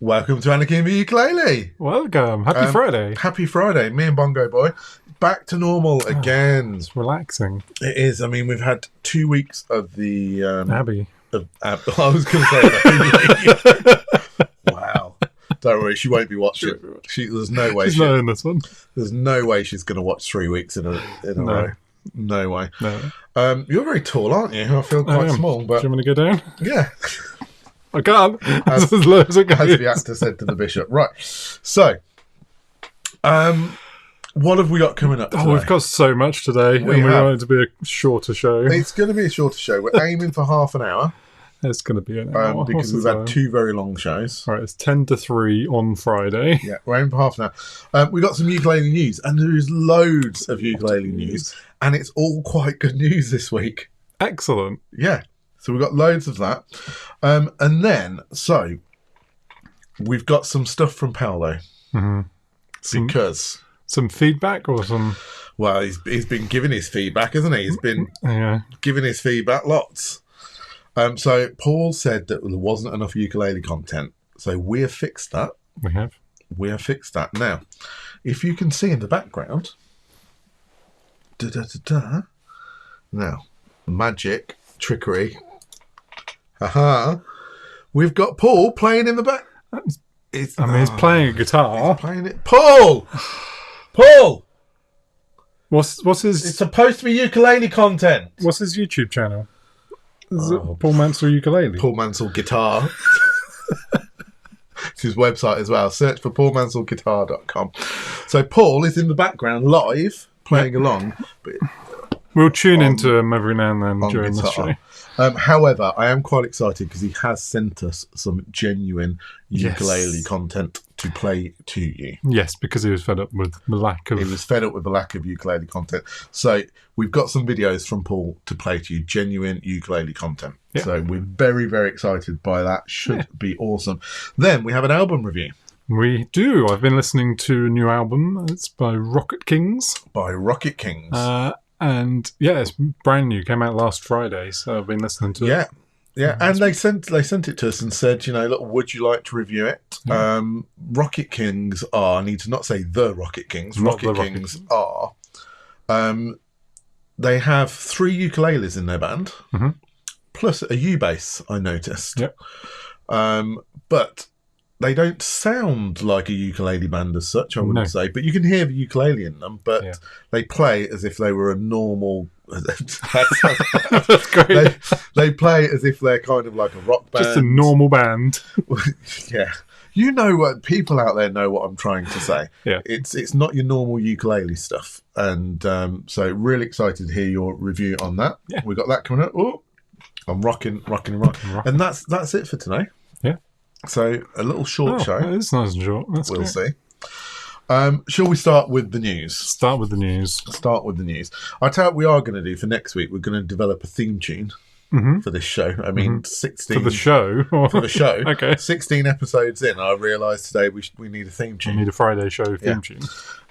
Welcome to Anarchy in the Ukulele. Welcome. Happy Friday. Happy Friday. Me and BongoBoy back to normal again. It's relaxing. It is. I mean, we've had 2 weeks of the Abby. I was going to say that. Wow. Don't worry, she won't be watching. There's no way she's not in this one. There's no way she's going to watch 3 weeks in a row. No way. No. You're very tall, aren't you? I feel quite small. But do you want me to go down? Yeah. I can't. As the actor said to the bishop. Right. So, what have we got coming up today? We've got so much today. We want it to be a shorter show. It's going to be a shorter show. We're aiming for half an hour. It's going to be an hour. Because we've had 2 very long shows. All right, it's 10 to 3 on Friday. Yeah, we're aiming for half an hour. We've got some ukulele news, and there is loads of ukulele news, and it's all quite good news this week. Excellent. Yeah. So we've got loads of that. And then, we've got some stuff from Paolo. Mm-hmm. Because... Some feedback or some... Well, he's been giving his feedback, hasn't he? He's been giving his feedback lots. So Paul said that there wasn't enough ukulele content. So we have fixed that. We have fixed that. Now, if you can see in the background... Now, magic, trickery... We've got Paul playing in the back. He's playing a guitar. He's playing it. Paul! Paul! What's his... It's supposed to be ukulele content. What's his YouTube channel? Is it Paul Mansell Ukulele? Paul Mansell Guitar. It's his website as well. Search for paulmansellguitar.com. So Paul is in the background live, playing along. But we'll tune into him every now and then during the show. However, I am quite excited because he has sent us some genuine ukulele content to play to you. Yes, because he was fed up with the lack of... He was fed up with the lack of ukulele content. So we've got some videos from Paul to play to you, genuine ukulele content. Yeah. So we're very, very excited by that. Should be awesome. Then we have an album review. We do. I've been listening to a new album. It's by Rocket Kings. And it's brand new. Came out last Friday, so I've been listening to it. Yeah, and they sent it to us and said, look, would you like to review it? Yeah. Rocket Kings are, I need to not say the Rocket Kings. Rocket Kings are. They have 3 ukuleles in their band, plus a U-bass, I noticed. Yep. But they don't sound like a ukulele band as such, I wouldn't say. But you can hear the ukulele in them, but they play as if they were a normal... That's great. They play as if they're kind of like a rock band. Just a normal band. Yeah. You know what... People out there know what I'm trying to say. Yeah. It's not your normal ukulele stuff. And so really excited to hear your review on that. Yeah. We got that coming up. Oh, I'm rocking. And that's it for today. Yeah. So a little short show. It's nice and short. We'll see. Shall we start with the news? Start with the news. I tell you what we are going to do for next week. We're going to develop a theme tune for this show. I mean, 16... For the show? For the show. Okay. 16 episodes in, I realised today we need a theme tune. We need a Friday show theme tune.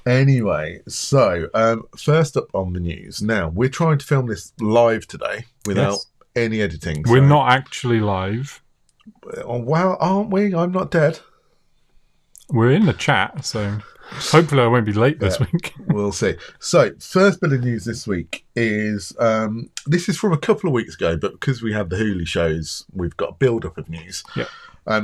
Anyway, so first up on the news. Now, we're trying to film this live today without any editing. We're not actually live. Well, aren't we? I'm not dead. We're in the chat, so hopefully I won't be late this week. We'll see. So, first bit of news this week is, this is from a couple of weeks ago, but because we have the Hooli shows, we've got a build-up of news. Yeah.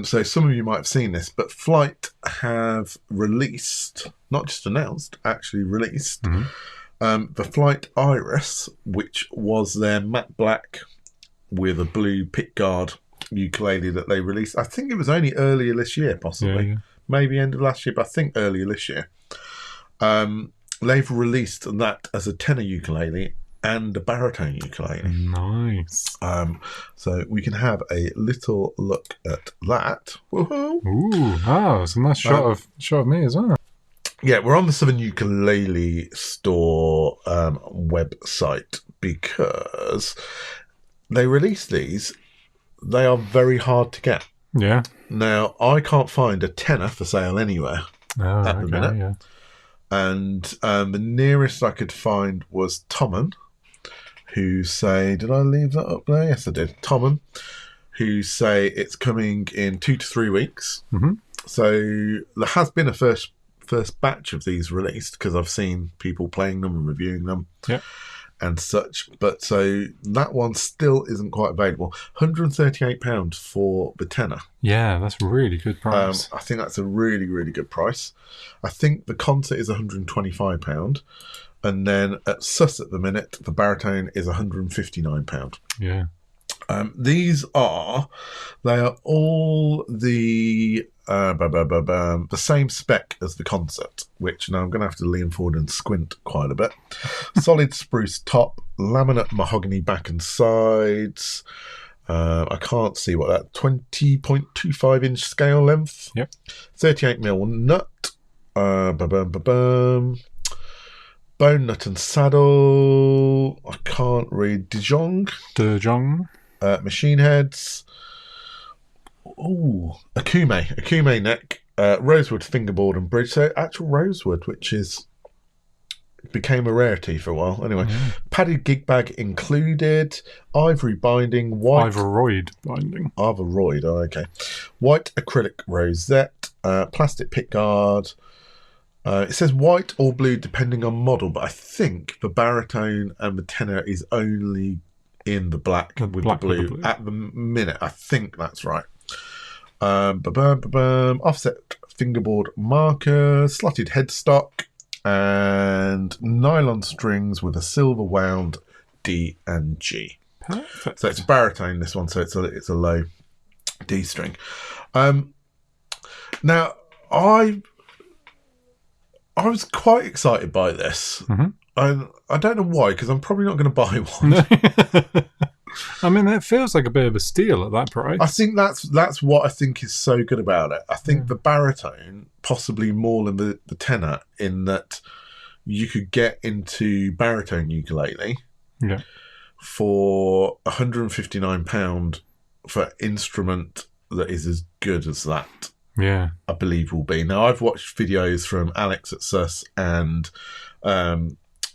So some of you might have seen this, but Flight have released, not just announced, actually released, the Flight Iris, which was their matte black with a blue pickguard ukulele that they released. I think it was only earlier this year, possibly. Maybe end of last year, but I think earlier this year. They've released that as a tenor ukulele and a baritone ukulele. Nice. So we can have a little look at that. Woohoo! Ooh, it's a nice shot of me as well. Yeah, we're on the Southern Ukulele Store website because they released these. They are very hard to get. Yeah. Now, I can't find a tenor for sale anywhere at the minute. Yeah. And the nearest I could find was Tommen, who say... Did I leave that up there? Yes, I did. Tommen, who say it's coming in 2 to 3 weeks. So there has been a first batch of these released because I've seen people playing them and reviewing them. Yeah. And such, but so that one still isn't quite available. £138 for the tenor. Yeah, that's a really good price. I think that's a really, really good price. I think the concert is £125, and then at Sus at the minute, the baritone is £159. Yeah. They are all the same spec as the concert, which now I'm going to have to lean forward and squint quite a bit. Solid spruce top, laminate mahogany back and sides. I can't see what that 20.25 inch scale length. Yep. 38mm nut. Bone nut and saddle. I can't read. Dijon. Machine heads. Ooh, Akume neck, rosewood fingerboard and bridge. So actual rosewood, which became a rarity for a while. Anyway, padded gig bag included, ivory binding, white Ivory binding. Ivory, oh, okay. White acrylic rosette, plastic pick guard. It says white or blue depending on model, but I think the baritone and the tenor is only in the black with the blue at the minute. I think that's right. Offset fingerboard marker, slotted headstock, and nylon strings with a silver wound D and G. Perfect. So it's a baritone, this one, so it's a low D string. Now I was quite excited by this. I don't know why, because I'm probably not going to buy one. I mean, it feels like a bit of a steal at that price. I think that's what I think is so good about it. I think the baritone, possibly more than the tenor, in that you could get into baritone ukulele for £159 for instrument that is as good as that. Yeah, I believe will be. Now, I've watched videos from Alex at Sus, and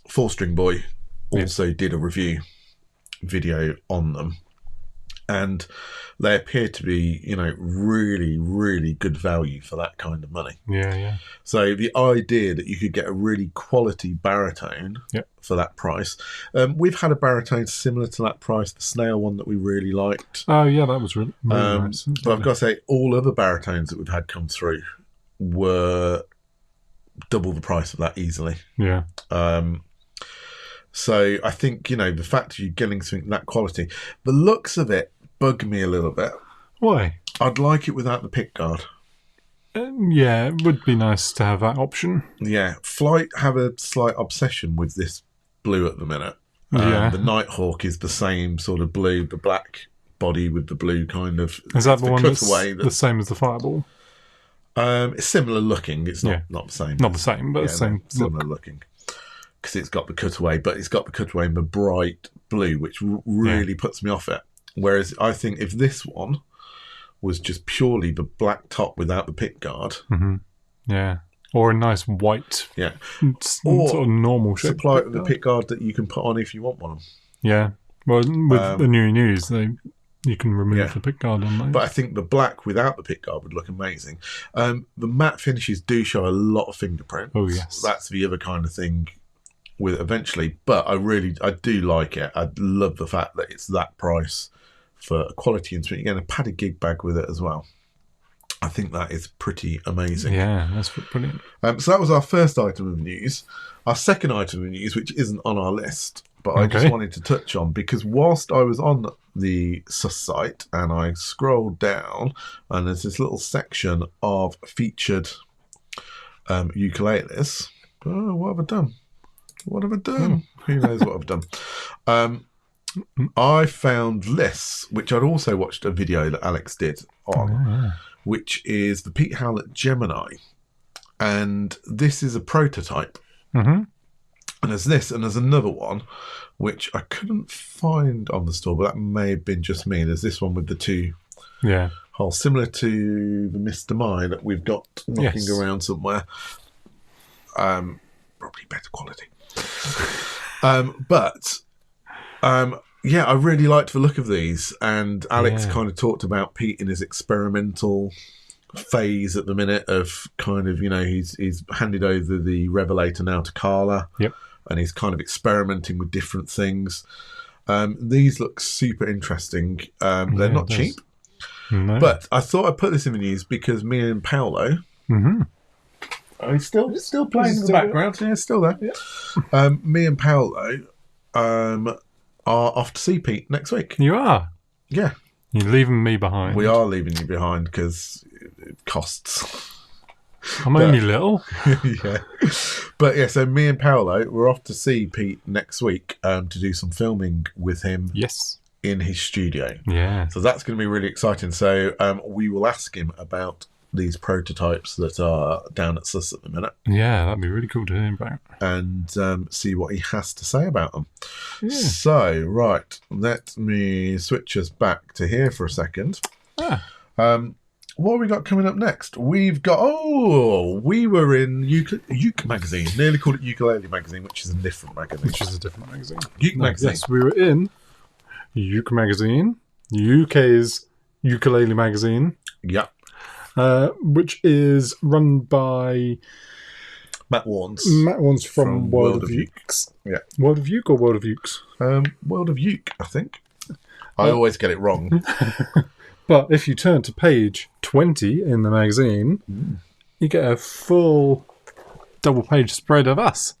Four String Boy also did a review video on them, and they appear to be, really, really good value for that kind of money. Yeah. So the idea that you could get a really quality baritone for that price. We've had a baritone similar to that price, the snail one that we really liked. Oh yeah, that was really nice. But I've got to say, all other baritones that we've had come through were double the price of that easily. Yeah. So I think, the fact that you're getting something that quality, the looks of it bug me a little bit. Why? I'd like it without the pick guard. Yeah, it would be nice to have that option. Yeah, Flight have a slight obsession with this blue at the minute. The Nighthawk is the same sort of blue, the black body with the blue kind of... Is that the one that's the same as the Fireball? It's similar looking. It's not the same. Not the same, but the same. Similar looking. Because it's got the cutaway, but it's got the cutaway in the bright blue, which really puts me off it. Whereas I think if this one was just purely the black top without the pick guard, or a nice white, or sort of normal shape supply it with a pick guard that you can put on if you want one. Yeah, well, with the new news, you can remove the pick guard on those. But I think the black without the pick guard would look amazing. The matte finishes do show a lot of fingerprints. Oh yes, that's the other kind of thing with eventually, but I do like it. I love the fact that it's that price for a quality instrument. You get a padded gig bag with it as well. I think that is pretty amazing. Yeah, that's brilliant. So that was our first item of news. Our second item of news, which isn't on our list, but I just wanted to touch on, because whilst I was on the Sus site and I scrolled down, and there's this little section of featured ukuleles. Oh, what have I done? What have I done? Who knows what I've done? I found this, which I'd also watched a video that Alex did on, which is the Pete Howlett Gemini. And this is a prototype. And there's this, and there's another one, which I couldn't find on the store, but that may have been just me. There's this one with the two holes, similar to the Mr. Mai that we've got knocking around somewhere. Probably better quality. I really liked the look of these, and Alex kind of talked about Pete in his experimental phase at the minute of kind of, he's handed over the Revelator now to Carla. Yep. And he's kind of experimenting with different things. These look super interesting. They're not cheap. No. But I thought I'd put this in the news because me and Paolo... Mm-hmm. Oh, he's still playing in the background. Yeah, still there. Yeah. Me and Paolo are off to see Pete next week. You are? Yeah. You're leaving me behind. We are leaving you behind because it costs. I'm only little. Yeah. But yeah, so me and Paolo, we're off to see Pete next week to do some filming with him. Yes. In his studio. Yeah. So that's going to be really exciting. So we will ask him about these prototypes that are down at SUS at the minute. Yeah, that'd be really cool to hear about. And see what he has to say about them. Yeah. So, right, let me switch us back to here for a second. What have we got coming up next? We've got, we were in Uke magazine. Nearly called it Ukulele magazine, which is a different magazine. Uke magazine. Yes, we were in Uke magazine, UK's ukulele magazine. Yeah. Which is run by Matt Warnes. Matt Warnes from World of Ukes. Yeah. World of Uke or World of Ukes? World of Uke, I think. I always get it wrong. But if you turn to page 20 in the magazine, you get a full double-page spread of us.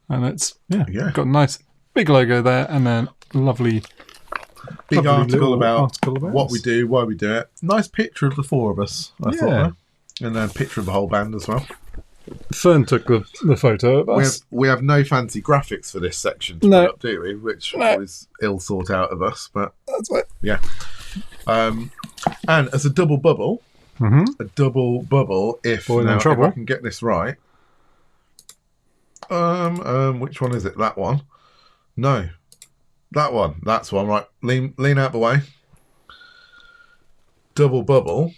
And it's, got a nice big logo there and then lovely... Big article about what us. we do, why we do it. Nice picture of the four of us, I thought. And then a picture of the whole band as well. Fern took the photo of us. We have no fancy graphics for this section to put up, do we? Which was ill thought out of us, but that's it. Yeah. And as a double bubble, if I can get this right. Which one is it? That one? No. That one. That's one, right. Lean out the way. Double bubble.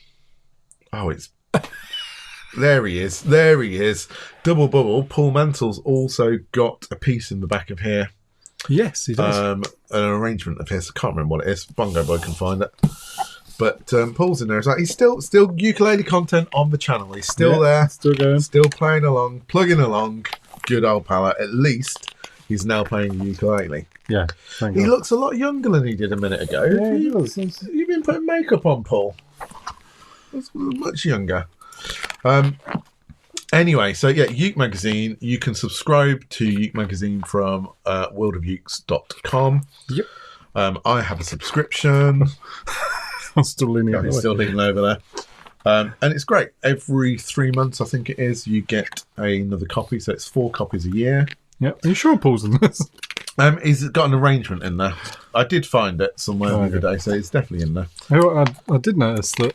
Oh, it's... There he is. Double bubble. Paul Mantle's also got a piece in the back of here. Yes, he does. An arrangement of his. I can't remember what it is. BongoBoy can find it. But Paul's in there. He's still ukulele content on the channel. He's still there. Still going. Still playing along. Plugging along. Good old pal. At least he's now playing the ukulele. Yeah. He looks a lot younger than he did a minute ago. Yeah, he does. You've been putting makeup on, Paul. He's much younger. Anyway, so Uke Magazine. You can subscribe to Uke Magazine from worldofukes.com. Yep. I have a subscription. I'm still leaning over. He's still leaning over there. And it's great. Every 3 months, I think it is, you get another copy. So it's 4 copies a year. Yep. Are you sure Paul's in this? He's got an arrangement in there. I did find it somewhere the other day, so it's definitely in there. I did notice that.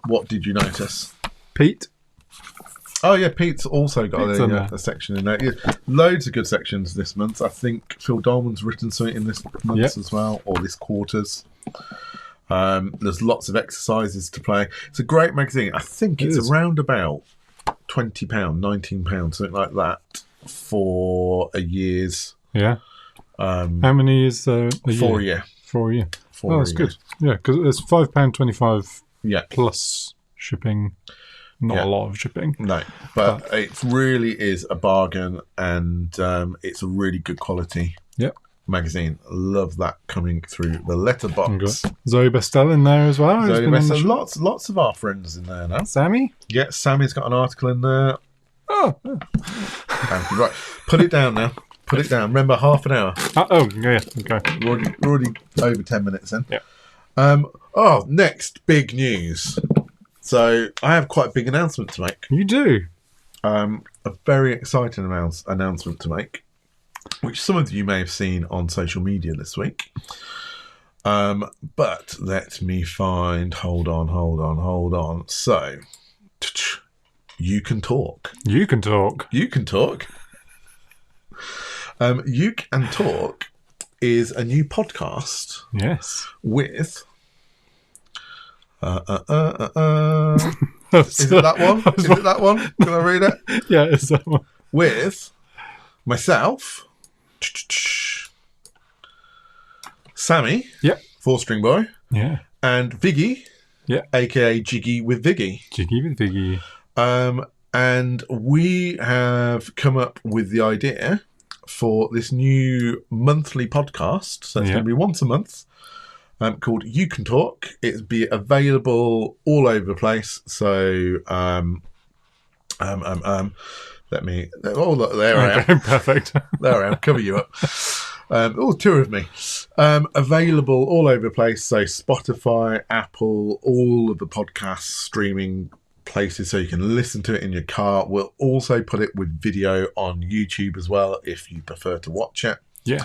What did you notice? Pete. Oh yeah, Pete's also got a section in there. Yeah, loads of good sections this month. I think Phil Dolman's written something in this month as well, or this quarter's. There's lots of exercises to play. It's a great magazine. I think it's around about £20, £19, something like that, for a year's. Yeah. How many is a year? 4 a year. 4 a year. Oh, that's good. Yeah, because it's £5.25 plus shipping. Not a lot of shipping. No, but it really is a bargain, and it's a really good quality magazine. Love that coming through the letterbox. Zoe Bestel in there as well. Zoe Bestel, lots of our friends in there now. Sammy? Yeah, Sammy's got an article in there. Oh. Right, put it down now. Put it down. Remember, half an hour. Okay. We're already over 10 minutes then. Yeah. Next big news. So I have quite a big announcement to make. You do? A very exciting announcement to make, which some of you may have seen on social media this week. But let me find... Hold on. So, you can talk. You can talk. You can talk. Uke and Talk is a new podcast. Yes. With... Is it that one? Is it that one? Can I read it? Yeah, it's that one. With myself, Sammy, 4-string boy. Yeah. And Viggy. Yeah. A.k.a. Jiggy with Viggy. Jiggy with Viggy. And we have come up with the idea for this new monthly podcast. So it's going to be once a month. Called You Can Talk. It'll be available all over the place. So, let me. Oh, look, there I am. Perfect. There I am. Cover you up. Two of me. Available all over the place. So Spotify, Apple, all of the podcast streaming places, so you can listen to it in your car. We'll also put it with video on YouTube as well, if you prefer to watch it. Yeah.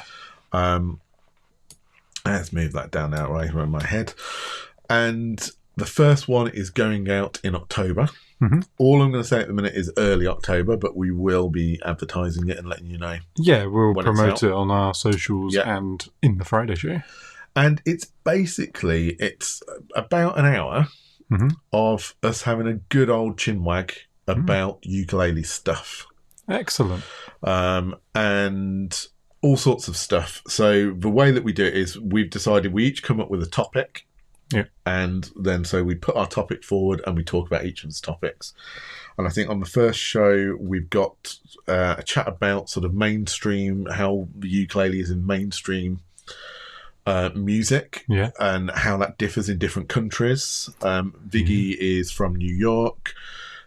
Let's move that down now, right around my head. And the first one is going out in October. Mm-hmm. All I'm going to say at the minute is early October, but we will be advertising it and letting you know. Yeah, we'll promote it on our socials and in the Friday show. And it's about an hour of us having a good old chinwag about ukulele stuff. Excellent. And all sorts of stuff. So the way that we do it is we've decided we each come up with a topic. Yeah. And then so we put our topic forward and we talk about each of the topics. And I think on the first show we've got a chat about sort of mainstream, how the ukulele is in mainstream music, and how that differs in different countries. Viggy is from New York.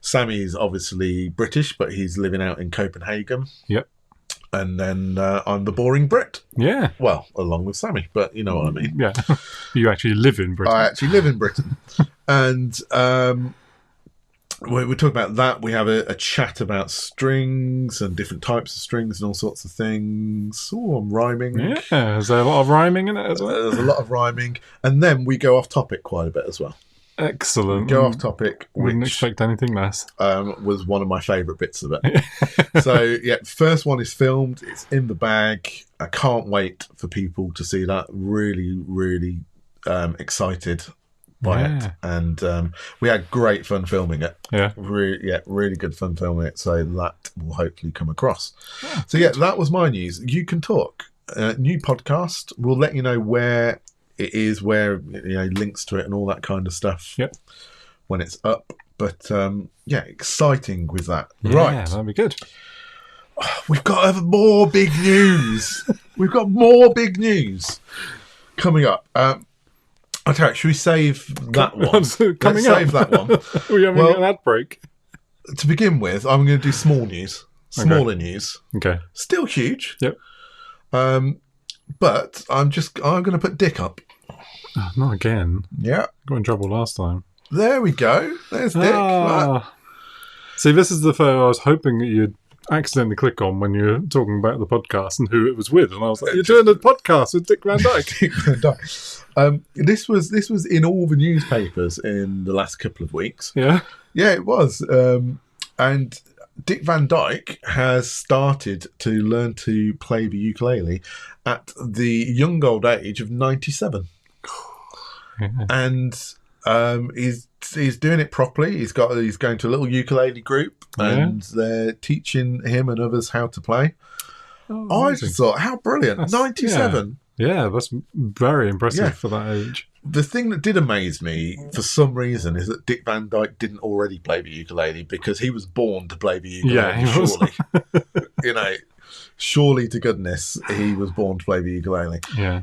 Sammy is obviously British, but he's living out in Copenhagen. Yep. And then I'm the boring Brit. Yeah. Well, along with Sammy, but you know what I mean. Yeah. You actually live in Britain. I actually live in Britain. And we're talking about that. We have a chat about strings and different types of strings and all sorts of things. Oh, I'm rhyming. Yeah. Is there a lot of rhyming in it as well? There's a lot of rhyming. And then we go off topic quite a bit as well. Excellent. Go off topic. Wouldn't expect anything less. Was one of my favourite bits of it. So, first one is filmed. It's in the bag. I can't wait for people to see that. Really, really excited by it. And we had great fun filming it. Yeah. Really good fun filming it. So that will hopefully come across. So, that was my news. You Can Talk. New podcast. We'll let you know where it is, where links to it and all that kind of stuff when it's up. But exciting with that. Right, that'd be good. We've got more big news. We've got more big news coming up. Okay, should we save that one? Let's save that one. We're having an ad break. To begin with, I'm going to do small news, smaller news. Okay, still huge. Yep. But I'm going to put Dick up. Oh, not again. Yeah. Got in trouble last time. There we go. There's Dick. See, this is the photo I was hoping that you'd accidentally click on when you were talking about the podcast and who it was with. And I was like, you're doing a podcast with Dick Van Dyke. Dick Van Dyke. This was in all the newspapers in the last couple of weeks. Yeah? Yeah, it was. And Dick Van Dyke has started to learn to play the ukulele at the young old age of 97. And he's doing it properly. He's going to a little ukulele group, and they're teaching him and others how to play. I just thought, how brilliant! 97. Yeah, that's very impressive for that age. The thing that did amaze me, for some reason, is that Dick Van Dyke didn't already play the ukulele, because he was born to play the ukulele. Yeah, he surely, surely to goodness, he was born to play the ukulele. Yeah.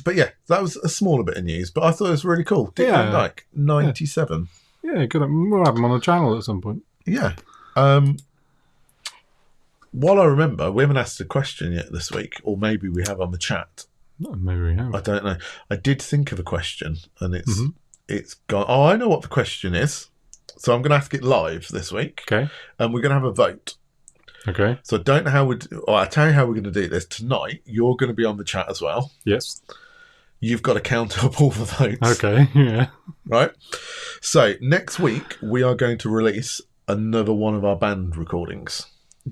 But that was a smaller bit of news, but I thought it was really cool. Dick Van Dyke, 97. Yeah, good. We'll have him on the channel at some point. Yeah. While I remember, we haven't asked a question yet this week, or maybe we have on the chat. Maybe we have. I don't know. I did think of a question, and it's gone. Oh, I know what the question is. So I'm going to ask it live this week. Okay. And we're going to have a vote. Okay. So I don't know how I'll tell you how we're going to do this. Tonight, you're going to be on the chat as well. Yes. You've got to count up all the votes. Okay, yeah. Right? So next week, we are going to release another one of our band recordings.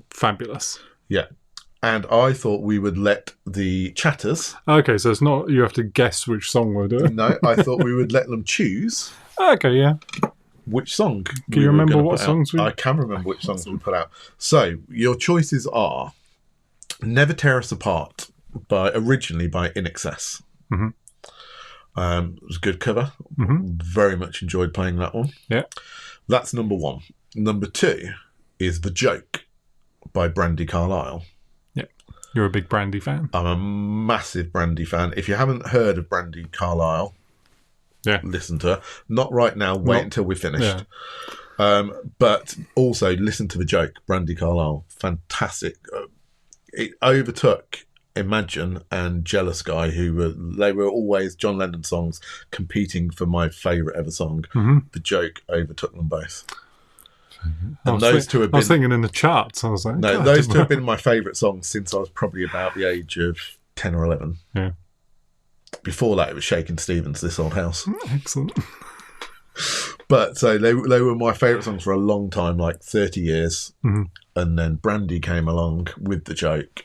Fabulous. Yeah. And I thought we would let the chatters... Okay, so it's not you have to guess which song we're doing. No, I thought we would let them choose... Okay, yeah. Which song? Can you remember what songs I can remember which songs we put out. So, your choices are Never Tear Us Apart, originally by In Excess. It was a good cover. Very much enjoyed playing that one. Yeah. That's number 1. Number 2 is The Joke by Brandi Carlile. Yeah. You're a big Brandi fan. I'm a massive Brandi fan. If you haven't heard of Brandi Carlile, listen to her. Not right now. Wait until we're finished. Yeah. But also listen to The Joke. Brandi Carlile, fantastic. It overtook Imagine and Jealous Guy, they were always John Lennon songs competing for my favourite ever song. The Joke overtook them both. And those two have been. I was thinking in the charts. I was like, no, those two have been my favourite songs since I was probably about the age of 10 or 11. Yeah. Before that, it was Shakin' Stevens, This Old House. Excellent. But so they were my favourite songs for a long time, like 30 years. And then Brandi came along with The Joke.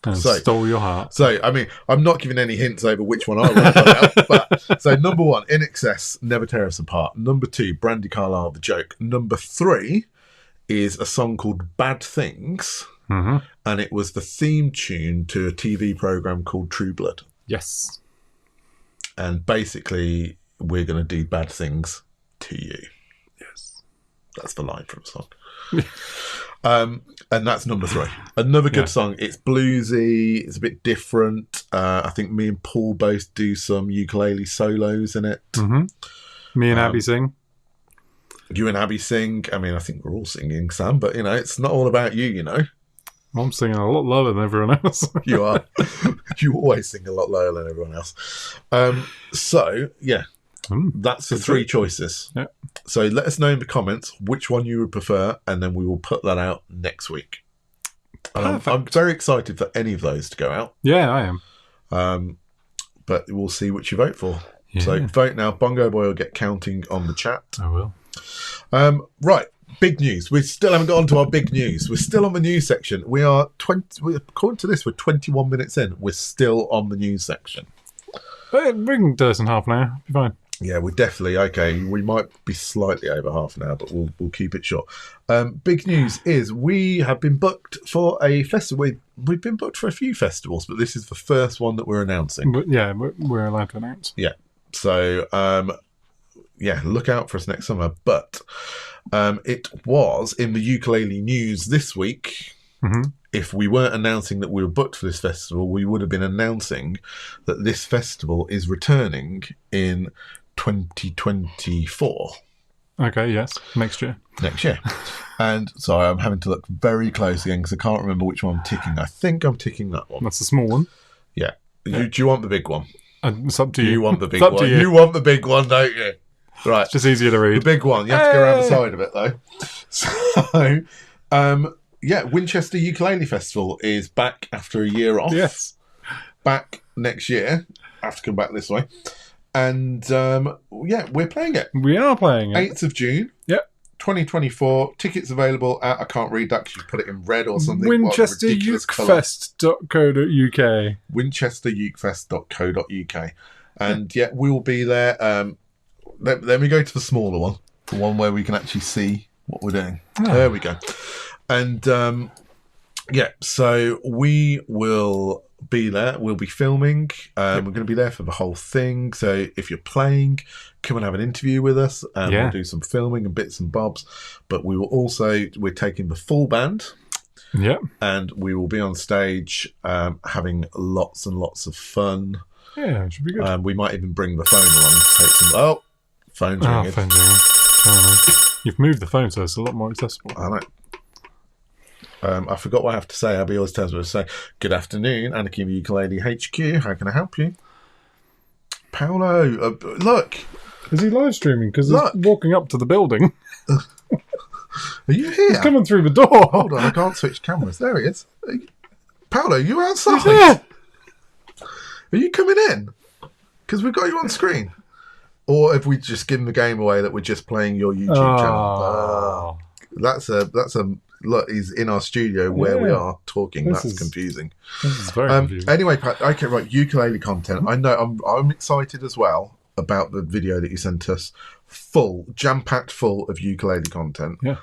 And stole your heart. So, I mean, I'm not giving any hints over which one I want to put out. But, so, number 1, In Excess, Never Tear Us Apart. Number 2, Brandi Carlile, The Joke. Number 3 is a song called Bad Things. And it was the theme tune to a TV programme called True Blood. Yes. And basically, we're going to do bad things to you. Yes. That's the line from the song. And that's number 3. Another good song. It's bluesy. It's a bit different. I think me and Paul both do some ukulele solos in it. Me and Abby sing. You and Abby sing. I mean, I think we're all singing, Sam, but, it's not all about you, I'm singing a lot lower than everyone else. You are. You always sing a lot lower than everyone else. So, yeah. That's the 3 choices. Yeah. So let us know in the comments which one you would prefer, and then we will put that out next week. I'm very excited for any of those to go out. Yeah, I am. But we'll see which you vote for. Yeah. So vote now. BongoBoy will get counting on the chat. I will. Right. Big news. We still haven't got on to our big news. We're still on the news section. According to this, we're 21 minutes in. We're still on the news section. We can do this in half an hour. Be fine. Yeah, we're definitely okay. We might be slightly over half an hour, but we'll keep it short. Big news is we have been booked for a festival. We've been booked for a few festivals, but this is the first one that we're announcing. We're allowed to announce. Yeah. So, look out for us next summer. But it was in the ukulele news this week. If we weren't announcing that we were booked for this festival, we would have been announcing that this festival is returning in 2024. Okay, yes. Next year. And sorry, I'm having to look very close again because I can't remember which one I'm ticking. I think I'm ticking that one. That's the small one. Yeah. Do you want the big one? It's up to you. You want the big one. You want the big one, don't you? Right. It's just easier to read. The big one. You have to go around the side of it, though. So, Winchester Ukulele Festival is back after a year off. Yes. Back next year. I have to come back this way. And, we're playing it. We are playing it. 8th of June. Yep. 2024. Tickets available at, I can't read that because you put it in red or something. WinchesterUkefest.co.uk. WinchesterUkefest.co.uk. And, we will be there. Let me go to the smaller one. The one where we can actually see what we're doing. Oh. There we go. And, so we will be there. We'll be filming. We're going to be there for the whole thing. So if you're playing, come and have an interview with us. And we'll do some filming and bits and bobs. But we will we're taking the full band. Yeah. And we will be on stage having lots and lots of fun. Yeah, it should be good. We might even bring the phone along to take some... phone's ringing. Phone's ringing. You've moved the phone so it's a lot more accessible. I know. I forgot what I have to say. Abby always tells me to say, good afternoon, Anarchy in the Ukulele HQ. How can I help you? Paolo, look. Is he live streaming? Because he's walking up to the building. Are you here? He's coming through the door. Hold on, I can't switch cameras. There he is. Paolo, you outside? He's here. Are you coming in? Because we've got you on screen. Or have we just given the game away that we're just playing your YouTube channel? That's a look. He's in our studio where we are talking. That's confusing. This is very confusing. Anyway, Pat, okay, right. Ukulele content. I know. I'm excited as well about the video that you sent us. Jam-packed full of ukulele content. Yeah.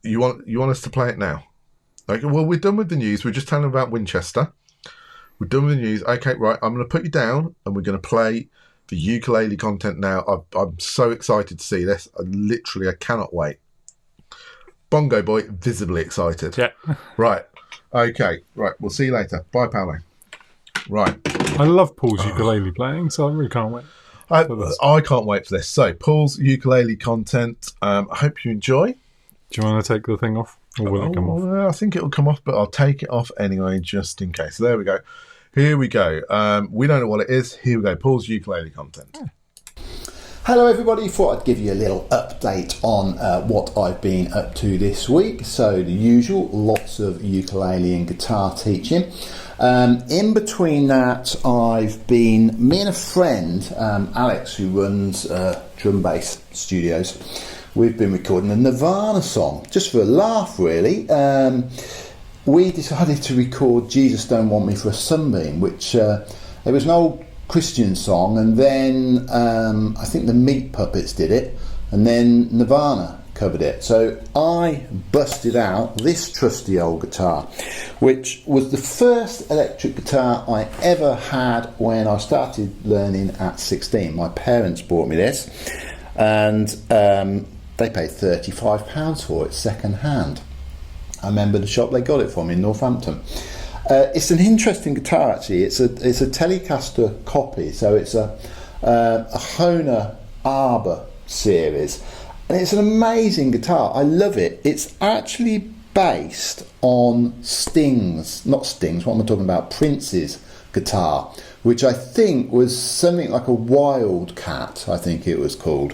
You want us to play it now? Okay. Well, we're done with the news. We're just telling about Winchester. We're done with the news. Okay, right. I'm going to put you down, and we're going to play the ukulele content now. I'm so excited to see this. I cannot wait. BongoBoy, visibly excited. Yeah. Right. Okay. Right. We'll see you later. Bye, Paolo. Right. I love Paul's ukulele playing, so I really can't wait. I can't wait for this. So, Paul's ukulele content. I hope you enjoy. Do you want to take the thing off? Or will it come off? I think it'll come off, but I'll take it off anyway, just in case. There we go. Here we go. We don't know what it is. Here we go. Paul's ukulele content. Hello everybody, thought I'd give you a little update on what I've been up to this week. So the usual, lots of ukulele and guitar teaching. In between that, me and a friend, Alex, who runs Drum Bass Studios, we've been recording a Nirvana song, just for a laugh really. We decided to record Jesus Don't Want Me for a Sunbeam, which it was an old Christian song, and then I think the Meat Puppets did it, and then Nirvana covered it. So I busted out this trusty old guitar, which was the first electric guitar I ever had when I started learning at 16. My parents bought me this, and they paid £35 for it second hand. I remember the shop they got it from in Northampton. It's an interesting guitar actually. It's a Telecaster copy, so it's a Hohner Arbor series, and it's an amazing guitar. I love it. It's actually based on What am I talking about? Prince's guitar, which I think was something like a Wildcat, I think it was called.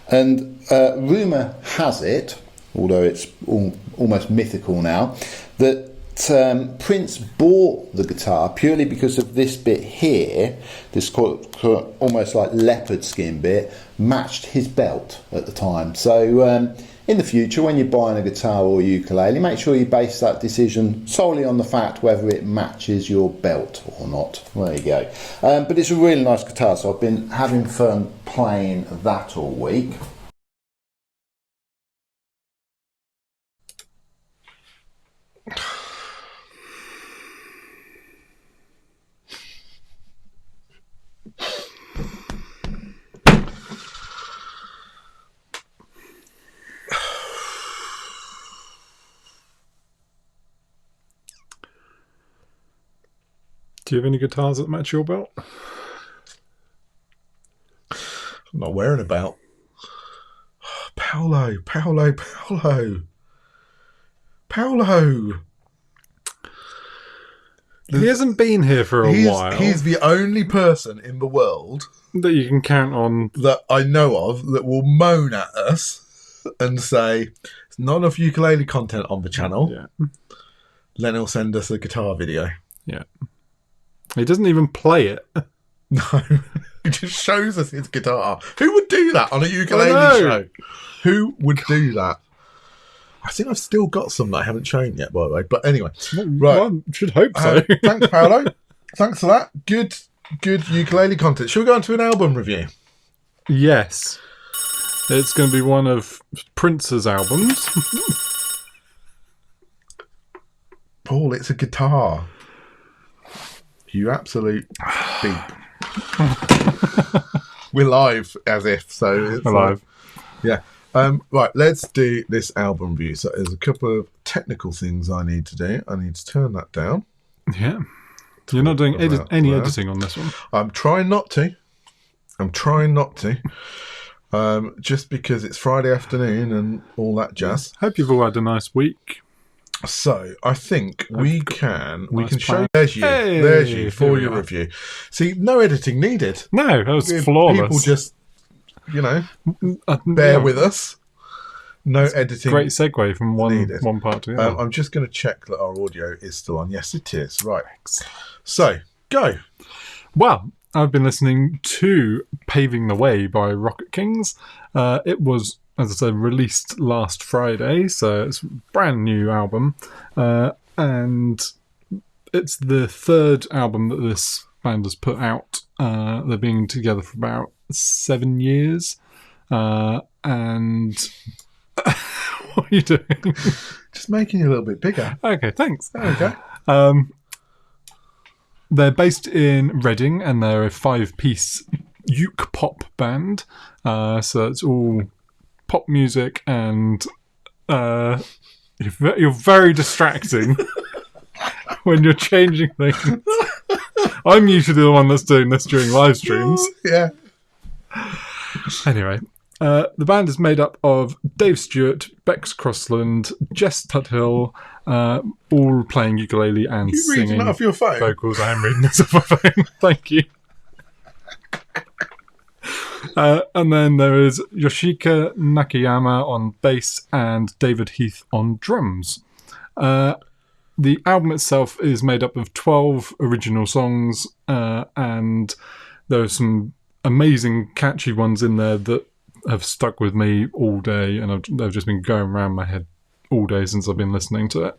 And rumour has it, although it's almost mythical now, that Prince bought the guitar purely because of this bit here, this almost like leopard skin bit, matched his belt at the time. So in the future, when you're buying a guitar or ukulele, make sure you base that decision solely on the fact whether it matches your belt or not. There you go. But it's a really nice guitar, so I've been having fun playing that all week. Do you have any guitars that match your belt? I'm not wearing a belt. Paolo. He hasn't been here for a while. He's the only person in the world that you can count on that I know of that will moan at us and say, "There's not enough ukulele content on the channel." Yeah. Then he'll send us a guitar video. Yeah. He doesn't even play it. No. He just shows us his guitar. Who would do that on a ukulele show? Who would do that? I think I've still got some that I haven't shown yet, by the way. But anyway, right. Well, should hope so. Thanks, Paolo. Thanks for that. Good ukulele content. Shall we go on to an album review? Yes. It's going to be one of Prince's albums. Paul, it's a guitar. You absolute beep. We're live, as if. So it's live. Yeah. Right, let's do this album review. So there's a couple of technical things I need to do. I need to turn that down. Yeah. You're not doing any editing on this one? I'm trying not to. Just because it's Friday afternoon and all that jazz. Hope you've all had a nice week. So I think we can show. There's you for your review. See, no editing needed. No, that was flawless. People just, bear with us. No editing. Great segue from one part to the other. I'm just going to check that our audio is still on. Yes, it is. Right. So go. Well, I've been listening to "Paving the Way" by Rocket Kings. It was, as I said, released last Friday, so it's a brand new album, and it's the third album that this band has put out. They've been together for about 7 years, and what are you doing? Just making you a little bit bigger. Okay, thanks. There we go. They're based in Reading, and they're a 5-piece uke pop band. So it's all pop music, and you're very distracting when you're changing things. I'm usually the one that's doing this during live streams. Yeah. Anyway, the band is made up of Dave Stewart, Bex Crossland, Jess Tuthill, all playing ukulele and You reading singing that off your phone? vocals. I am reading this off my phone. Thank you. And then there is Yoshika Nakayama on bass and David Heath on drums. The album itself is made up of 12 original songs, and there are some amazing catchy ones in there that have stuck with me all day, and they've just been going around my head all day since I've been listening to it.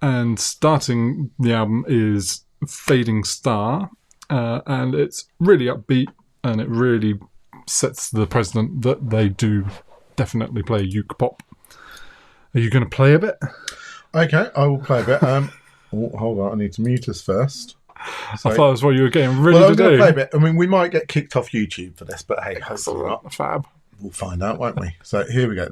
And starting the album is Fading Star, and it's really upbeat, and it really sets the precedent that they do definitely play uke pop. Are you going to play a bit? Okay, I will play a bit. Hold on, I need to mute us first. So, I thought that's what you were getting ready to I'm do. going to play a bit. I mean, we might get kicked off YouTube for this, but hey, hopefully not. Fab. We'll find out, won't we? So here we go.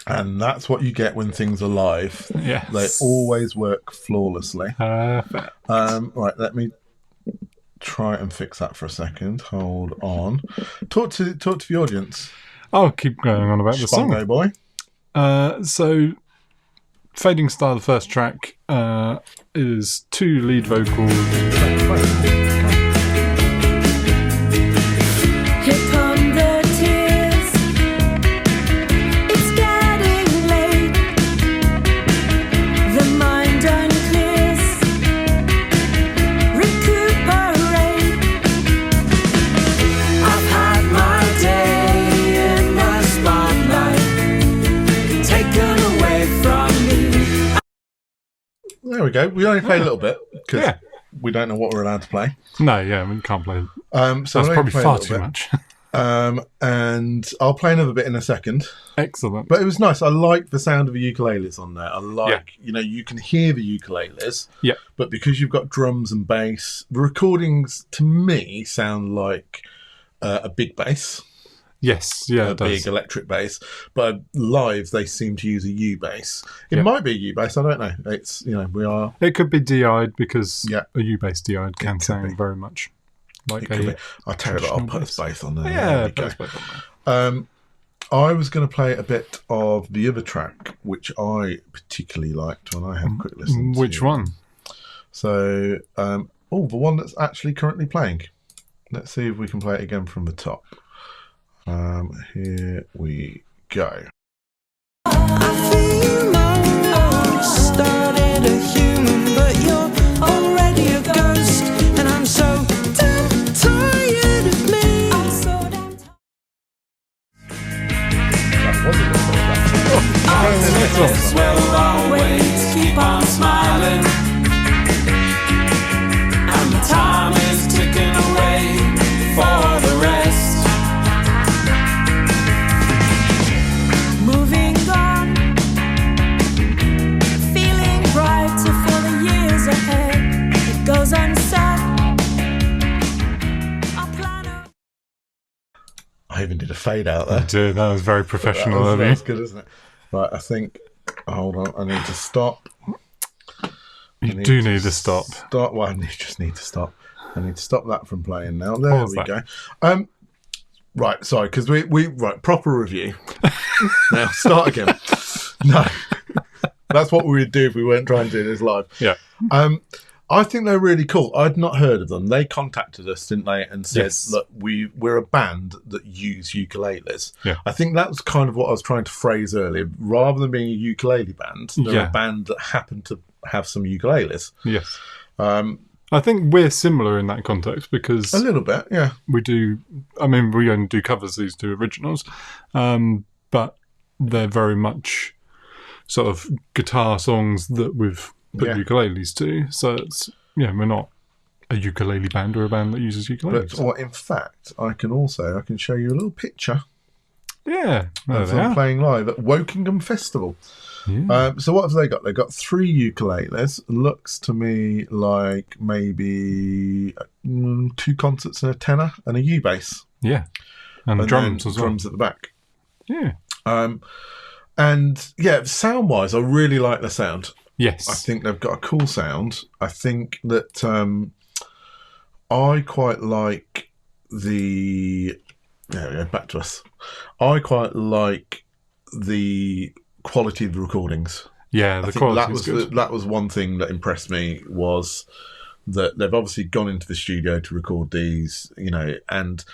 And that's what you get when things are live. Yes. They always work flawlessly. Perfect. Right, let me try and fix that for a second. Hold on. Talk to the audience. I'll keep going on about the song. BongoBoy. So, Fading Star, the first track, is 2 lead vocals. Here come the tears. It's getting late. The mind unclears. Recuperate. I've had my day in the spotlight, taken away from me. There we go. We only play a little bit because we don't know what we're allowed to play. No, yeah, we can't play. So That's we'll probably play a far little too bit. much. And I'll play another bit in a second. Excellent. But it was nice. I like the sound of the ukuleles on there. I like, you can hear the ukuleles. Yeah. But because you've got drums and bass, the recordings to me sound like a big bass. Yes, yeah, A it does. big electric bass. But live, they seem to use a U bass. It might be a U bass. I don't know. It's, we are. It could be DI'd because Yeah. a U-bass DI'd can could sound be. very much like It could be. I'll tell you what, I'll traditional put us bass. both on there. Yeah, There we put us go. both on there. I was going to play a bit of the other track, which I particularly liked when I had a quick listen. Which one? So, the one that's actually currently playing. Let's see if we can play it again from the top. Here we go. I feel my started a human, but you're already a ghost, and I'm so damn tired of me. I'm so damn tired. That was a little bit of that. Will always keep on smiling, and the time is ticking away for the rest. Moving on, feeling brighter for the years ahead. It goes unsaid. Our plan. I even did a fade out there. Dude, that was very professional of you. That's good, isn't it? Right, I think. Hold on, I need to stop. You do need to stop. Well, I just need to stop. I need to stop that from playing now. There Pause we that. go. Right, sorry, because we proper review. Now start again. No, that's what we would do if we weren't trying to do this live. Yeah. I think they're really cool. I'd not heard of them. They contacted us, didn't they, and said, Yes. "Look, we're a band that use ukuleles." Yeah. I think that was kind of what I was trying to phrase earlier. Rather than being a ukulele band, they're Yeah. a band that happen to have some ukuleles. Yes. I think we're similar in that context because A little bit, yeah. we do. I mean, we only do covers, these 2 originals, but they're very much sort of guitar songs that we've put ukuleles to. So it's we're not a ukulele band or a band that uses ukuleles. But in fact, I can show you a little picture Yeah, there of they them are. playing live at Wokingham Festival. Yeah. So what have they got? They've got 3 ukuleles. Looks to me like maybe 2 concerts and a tenor and a U-bass. Yeah. And drums as well. Drums at the back. Yeah. And yeah, sound-wise, I really like the sound. Yes. I think they've got a cool sound. I think that I quite like the... There we go, back to us. I quite like the quality of the recordings. Yeah, the quality is good. That was one thing that impressed me, was that they've obviously gone into the studio to record these, and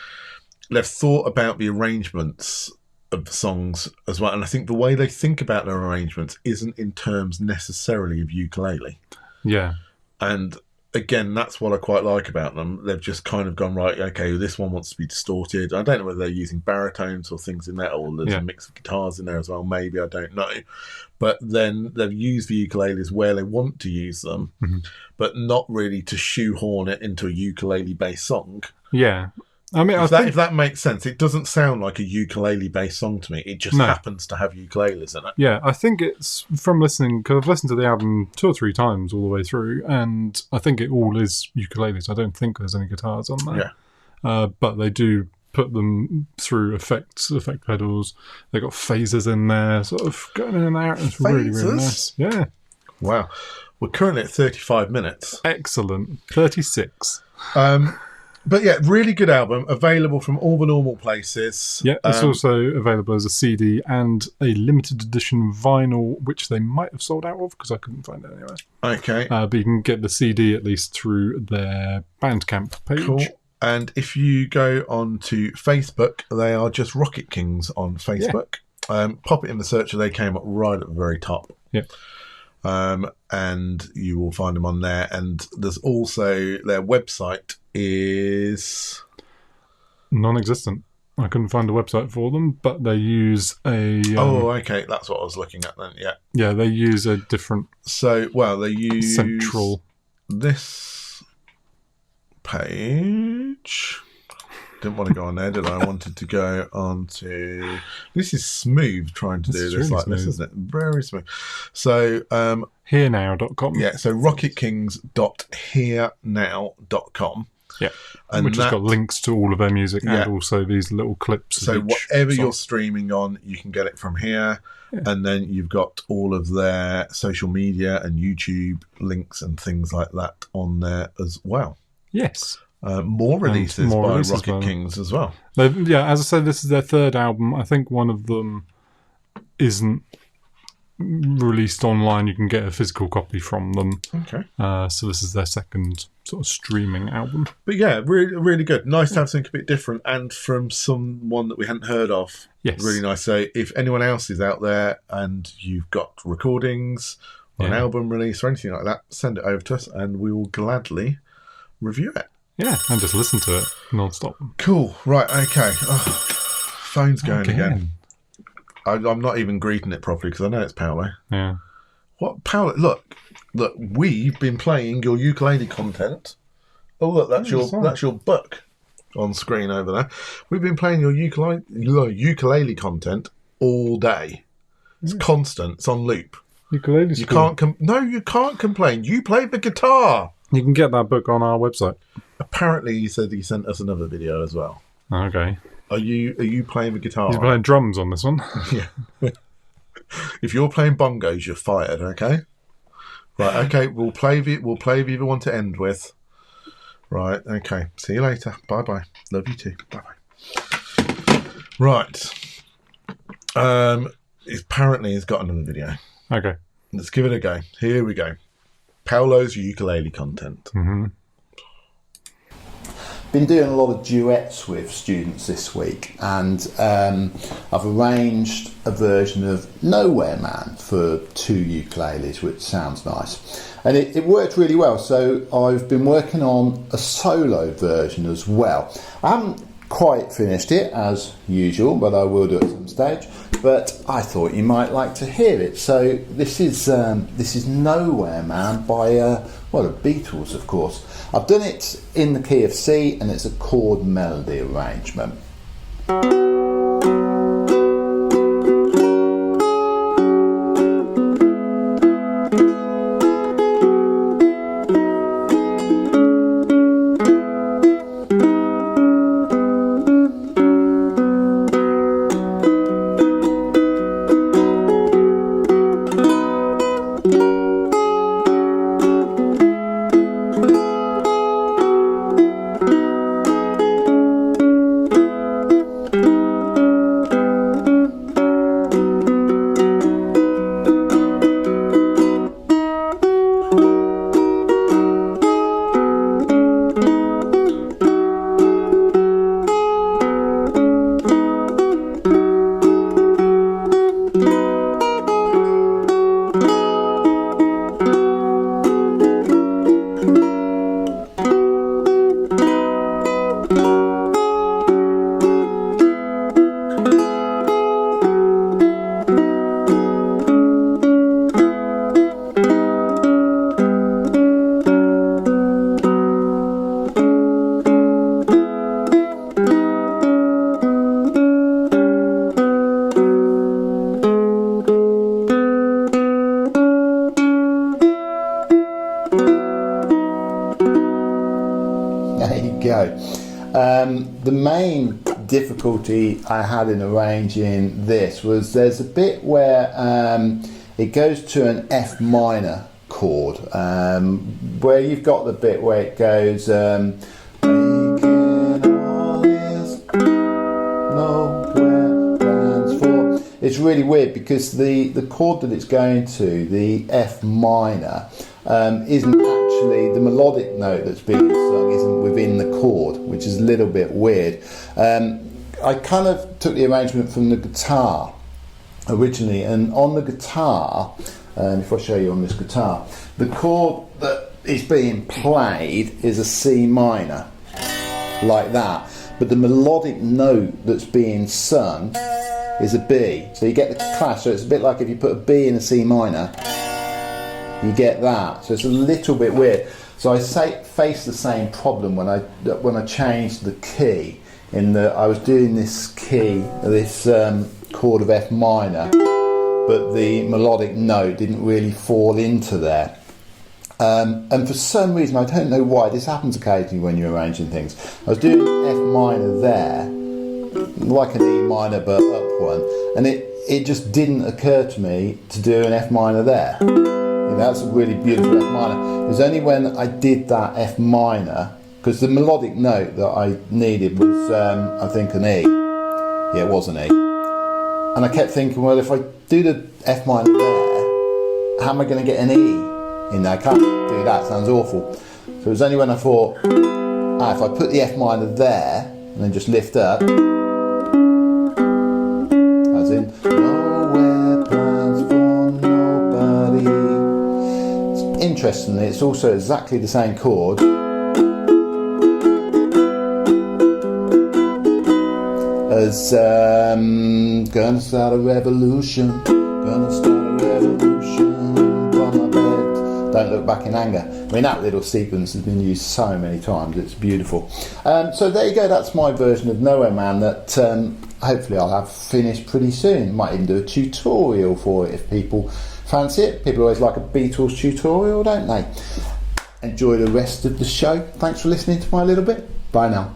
they've thought about the arrangements of the songs as well. And I think the way they think about their arrangements isn't in terms necessarily of ukulele. Yeah. And again, that's what I quite like about them. They've just kind of gone, right, okay, this one wants to be distorted. I don't know whether they're using baritones or things in there, or there's a mix of guitars in there as well. Maybe, I don't know. But then they've used the ukuleles where they want to use them, but not really to shoehorn it into a ukulele-based song. Yeah. I mean, if that makes sense. It doesn't sound like a ukulele-based song to me. It just happens to have ukuleles in it. Yeah, I think it's from listening, because I've listened to the album 2 or 3 times all the way through, and I think it all is ukuleles. I don't think there's any guitars on there. Yeah. But they do put them through effect pedals. They've got phasers in there, sort of going in and out. It's really, really nice. Yeah. Wow. We're currently at 35 minutes. Excellent. 36. But yeah, really good album, available from all the normal places. Yeah, it's also available as a CD and a limited edition vinyl, which they might have sold out of, because I couldn't find it anywhere. Okay. But you can get the CD at least through their Bandcamp page. Cool. And if you go on to Facebook, they are just Rocket Kings on Facebook. Yeah. Pop it in the searcher, they came up right at the very top. Yeah. And you will find them on there. And there's also their website is non-existent. I couldn't find a website for them, but they use a okay, that's what I was looking at then. Yeah, they use a different they use central this page. Didn't want to go on there, did I? I wanted to go on to... This is smooth trying to do this really like smooth. this, isn't it? Very smooth. So herenow.com. Yeah, so rocketkings.herenow.com. Yeah, and which has got links to all of their music and also these little clips. So whatever you're streaming on, you can get it from here. Yeah. And then you've got all of their social media and YouTube links and things like that on there as well. Yes. More releases by Rocket Kings as well. As I said, this is their 3rd album. I think one of them isn't released online. You can get a physical copy from them. Okay. So this is their 2nd sort of streaming album. But yeah, really, really good. Nice to have something a bit different and from someone that we hadn't heard of. Yes. Really nice. So if anyone else is out there and you've got recordings or an album release or anything like that, send it over to us and we will gladly review it. Yeah, and just listen to it non-stop. Cool. Right, okay. Oh, phone's going again. I'm not even greeting it properly because I know it's Paolo. Yeah. What, Paolo? Look, we've been playing your ukulele content. Oh, look, that's your book on screen over there. We've been playing your ukulele content all day. It's constant. It's on loop. Ukulele's cool. You can't complain. You play the guitar. You can get that book on our website. Apparently, he said he sent us another video as well. Okay. Are you playing the guitar? He's playing drums on this one. Yeah. If you're playing bongos, you're fired. Okay. Right. Okay. We'll play the other one to end with. Right. Okay. See you later. Bye bye. Love you too. Bye bye. Right. Apparently, he's got another video. Okay. Let's give it a go. Here we go. Paolo's ukulele content. Mm-hmm. Been doing a lot of duets with students this week, and I've arranged a version of Nowhere Man for 2 ukuleles, which sounds nice. And it worked really well, so I've been working on a solo version as well. I haven't quite finished it, as usual, but I will do it at some stage. But I thought you might like to hear it. So this is Nowhere Man by the Beatles, of course. I've done it in the key of C, and it's a chord melody arrangement. go. The main difficulty I had in arranging this was there's a bit where it goes to an F minor chord, where you've got the bit where it goes making all this nowhere plans for. It's really weird because the chord that it's going to, the F minor, isn't actually the melodic note that's being sung isn't within the chord, which is a little bit weird. I kind of took the arrangement from the guitar originally, and on the guitar, if I show you on this guitar, the chord that is being played is a C minor, like that, but the melodic note that's being sung is a B. So you get the clash, so it's a bit like if you put a B in a C minor, you get that. So it's a little bit weird. So I faced the same problem when I changed the key, in that I was doing this key, this chord of F minor, but the melodic note didn't really fall into there. And for some reason, I don't know why, this happens occasionally when you're arranging things. I was doing F minor there, like an E minor but up one, and it just didn't occur to me to do an F minor there. That's a really beautiful F minor. It was only when I did that F minor, because the melodic note that I needed was, I think, an E. Yeah, it was an E. And I kept thinking, well, if I do the F minor there, how am I going to get an E in there? I can't do that, sounds awful. So it was only when I thought, if I put the F minor there, and then just lift up, as in, nowhere plans for nobody. Interestingly, it's also exactly the same chord as gonna start a revolution, gonna start a revolution from my bed, don't look back in anger. I mean, that little sequence has been used so many times, it's beautiful. So there you go, that's my version of Nowhere Man that hopefully I'll have finished pretty soon. Might even do a tutorial for it if people fancy it. People always like a Beatles tutorial, don't they? Enjoy the rest of the show. Thanks for listening to my little bit. Bye now.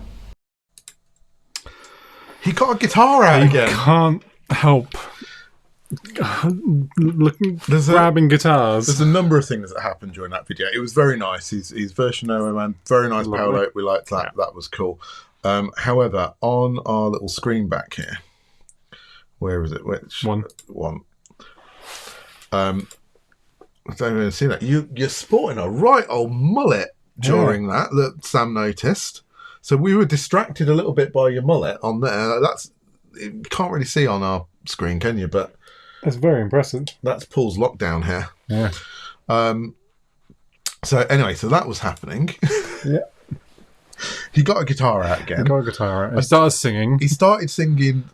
He got a guitar out again. Can't help grabbing guitars. There's a number of things that happened during that video. It was very nice. His version of Nowhere Man, very nice power note. We liked that. Yeah. That was cool. However, on our little screen back here, where is it? Which one? I don't even see that. You're sporting a right old mullet during that Sam noticed. So we were distracted a little bit by your mullet on there. You can't really see on our screen, can you? But that's very impressive. That's Paul's lockdown hair. Yeah. So anyway, so that was happening. Yeah. He got a guitar out again. I started singing. He started singing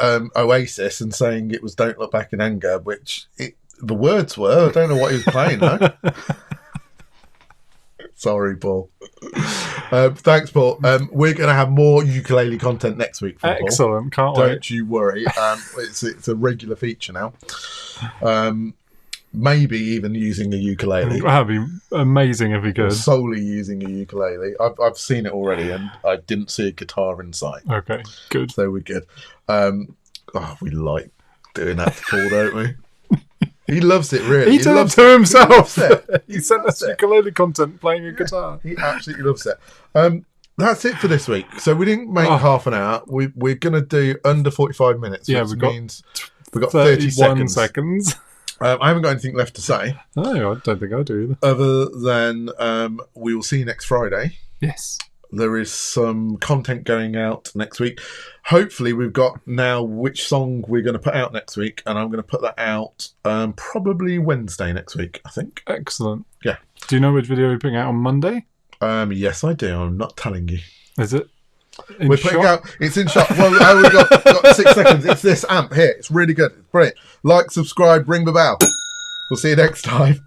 Oasis and saying it was "Don't Look Back in Anger," which the words were. I don't know what he was playing though. Sorry, Paul. Thanks, Paul. We're going to have more ukulele content next week from Paul. Excellent. Can't wait. Don't you worry. It's a regular feature now. Maybe even using a ukulele. That'd be amazing if he could. Solely using a ukulele. I've seen it already, and I didn't see a guitar in sight. Okay, good. So we're good. We like doing that to Paul, don't we? He loves it, really. He did it to himself. He sent us ukulele content playing a guitar. He absolutely loves it. That's it for this week. So we didn't make half an hour. We're going to do under 45 minutes. Yeah, which means we've got 30 seconds. I haven't got anything left to say. No, I don't think I do either. Other than we will see you next Friday. Yes. There is some content going out next week. Hopefully we've got now which song we're going to put out next week, and I'm going to put that out probably Wednesday next week, I think. Excellent. Yeah. Do you know which video we're putting out on Monday? Yes, I do. I'm not telling you. Is it? We're putting out. It's in shot. Well, we've got 6 seconds. It's this amp here. It's really good. It's brilliant. Like, subscribe, ring the bell. We'll see you next time.